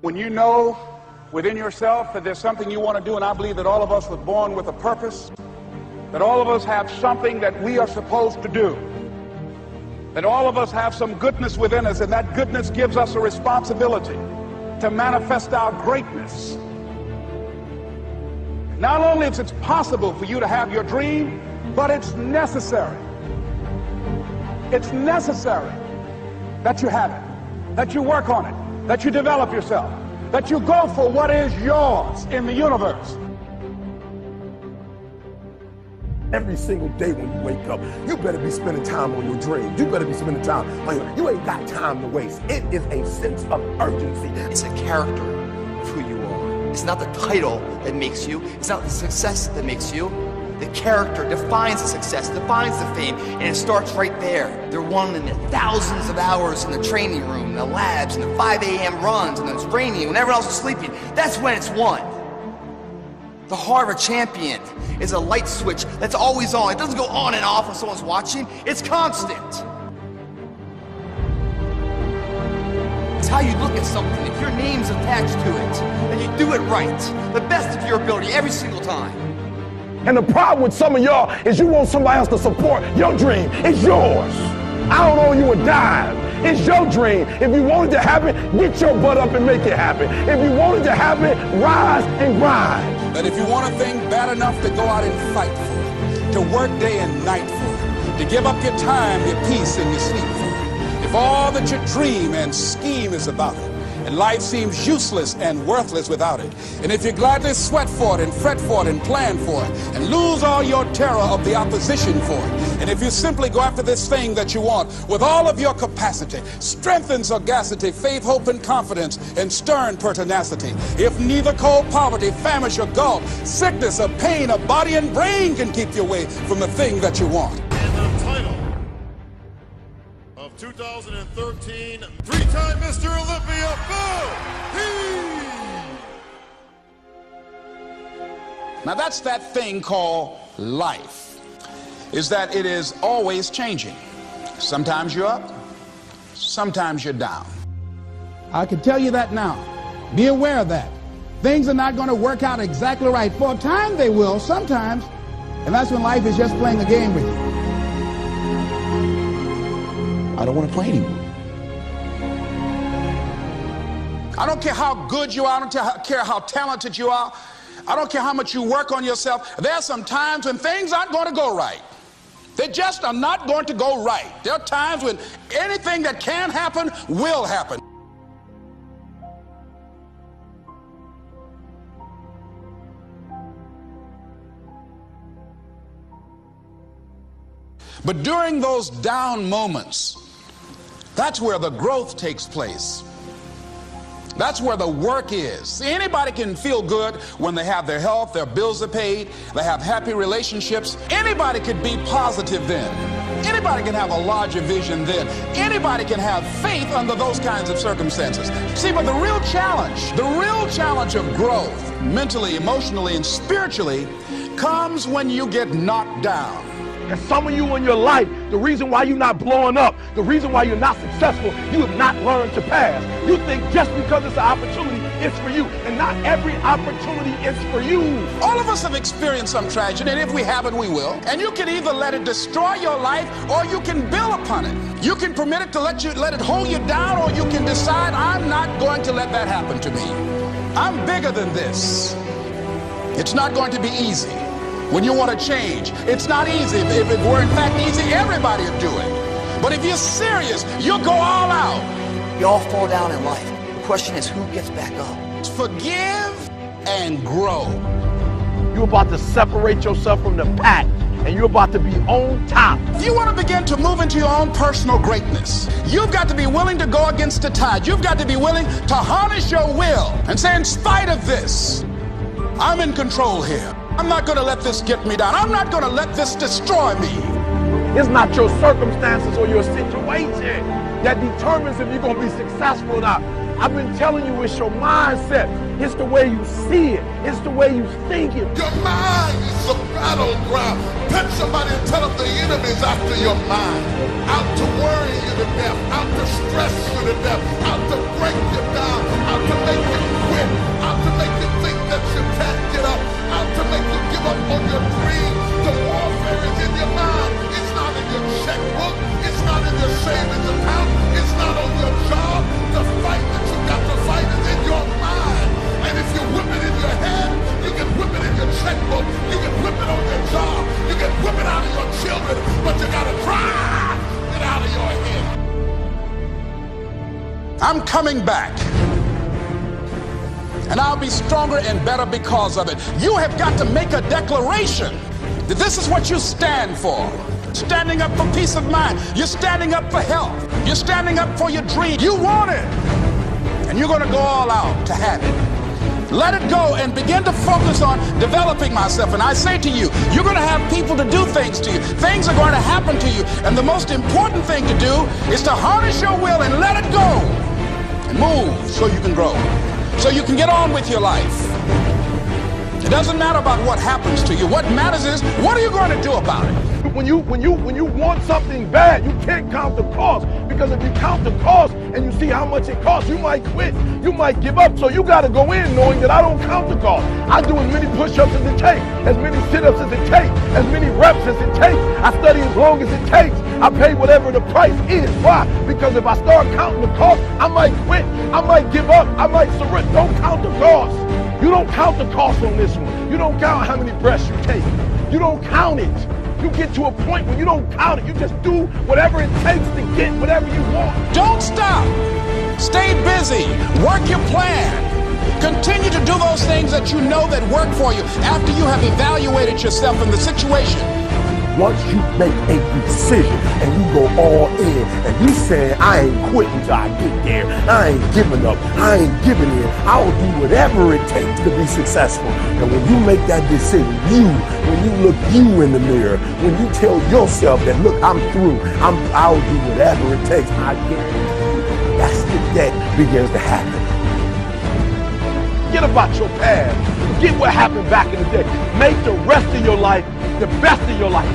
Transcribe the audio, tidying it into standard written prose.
When you know within yourself that there's something you want to do, and I believe that all of us were born with a purpose, that all of us have something that we are supposed to do, that all of us have some goodness within us, and that goodness gives us a responsibility to manifest our greatness. Not only is it possible for you to have your dream, but it's necessary. It's necessary that you have it, that you work on it, that you develop yourself, that you go for what is yours in the universe. Every single day when you wake up, you better be spending time on your dreams. You better be spending time on you ain't got time to waste. It is a sense of urgency. It's a character of who you are. It's not the title that makes you. It's not the success that makes you. The character defines the success, defines the fame, and it starts right there. They're won in the thousands of hours in the training room, in the labs, in the 5 a.m. runs, and it's raining when everyone else is sleeping. That's when it's won. The heart of a champion is a light switch that's always on. It doesn't go on and off when someone's watching. It's constant. It's how you look at something. If your name's attached to it, and you do it right, the best of your ability every single time. And the problem with some of y'all is you want somebody else to support your dream. It's yours. I don't owe you a dime. It's your dream. If you want it to happen, get your butt up and make it happen. If you want it to happen, rise and grind. That if you want a thing bad enough to go out and fight for it, to work day and night for it, to give up your time, your peace, and your sleep for it, if all that you dream and scheme is about it, and life seems useless and worthless without it, and if you gladly sweat for it and fret for it and plan for it and lose all your terror of the opposition for it, and if you simply go after this thing that you want with all of your capacity, strength and sagacity, faith, hope, and confidence, and stern pertinacity, if neither cold poverty, famish, or gulf, sickness or pain of body and brain can keep you away from the thing that you want. And the title of 2013, three-time Mr. Olympia, Now that's that thing called life, is that it is always changing. Sometimes you're up, sometimes you're down. I can tell you that now. Be aware of that. Things are not going to work out exactly right. For a time they will, sometimes, and that's when life is just playing a game with you. I don't want to play anymore. I don't care how good you are, I don't care how talented you are, I don't care how much you work on yourself. There are some times when things aren't going to go right. They just are not going to go right. There are times when anything that can happen will happen. But during those down moments, that's where the growth takes place. That's where the work is. See, anybody can feel good when they have their health, their bills are paid, they have happy relationships. Anybody could be positive then. Anybody can have a larger vision then. Anybody can have faith under those kinds of circumstances. See, but the real challenge of growth, mentally, emotionally, and spiritually, comes when you get knocked down. And some of you in your life, the reason why you're not blowing up, the reason why you're not successful, you have not learned to pass. You think just because it's an opportunity, it's for you. And not every opportunity is for you. All of us have experienced some tragedy, and if we haven't, we will. And you can either let it destroy your life, or you can build upon it. You can permit it to let it hold you down, or you can decide, I'm not going to let that happen to me. I'm bigger than this. It's not going to be easy. When you want to change, it's not easy. If it were in fact easy, everybody would do it. But if you're serious, you'll go all out. We all fall down in life. The question is, who gets back up? Forgive and grow. You're about to separate yourself from the pack, and you're about to be on top. If you want to begin to move into your own personal greatness, you've got to be willing to go against the tide. You've got to be willing to harness your will and say, in spite of this, I'm in control here. I'm not going to let this get me down. I'm not going to let this destroy me. It's not your circumstances or your situation that determines if you're going to be successful or not. I've been telling you, it's your mindset. It's the way you see it. It's the way you think it. Your mind is a battleground. Touch somebody and tell them the enemy's after your mind. Out to worry you to death. Out to stress you to death. Out to break you down. Out to make you coming back. And I'll be stronger and better because of it. You have got to make a declaration that this is what you stand for. Standing up for peace of mind. You're standing up for health. You're standing up for your dream. You want it. And you're going to go all out to have it. Let it go and begin to focus on developing myself. And I say to you, you're going to have people to do things to you. Things are going to happen to you. And the most important thing to do is to harness your will and let it go. And move so you can grow. So you can get on with your life. It doesn't matter about what happens to you. What matters is, what are you going to do about it? When you want something bad, you can't count the cost, because if you count the cost and you see how much it costs, you might quit, you might give up. So you got to go in knowing that I don't count the cost. I do as many push-ups as it takes, as many sit-ups as it takes, as many reps as it takes. I study as long as it takes. I pay whatever the price is. Why? Because if I start counting the cost, I might quit, I might give up, I might surrender. Don't count the cost. You don't count the cost on this one. You don't count how many breaths you take. You don't count it. You get to a point where you don't count it. You just do whatever it takes to get whatever you want. Don't stop. Stay busy. Work your plan. Continue to do those things that you know that work for you after you have evaluated yourself in the situation. Once you make a decision and you go all in and you say, I ain't quitting till I get there, I ain't giving up, I ain't giving in, I'll do whatever it takes to be successful. And when you make that decision, when you look you in the mirror, when you tell yourself that, look, I'm through, I'll do whatever it takes, I guarantee you, that's the that begins to happen. Forget about your past. Forget what happened back in the day. Make the rest of your life the best of your life.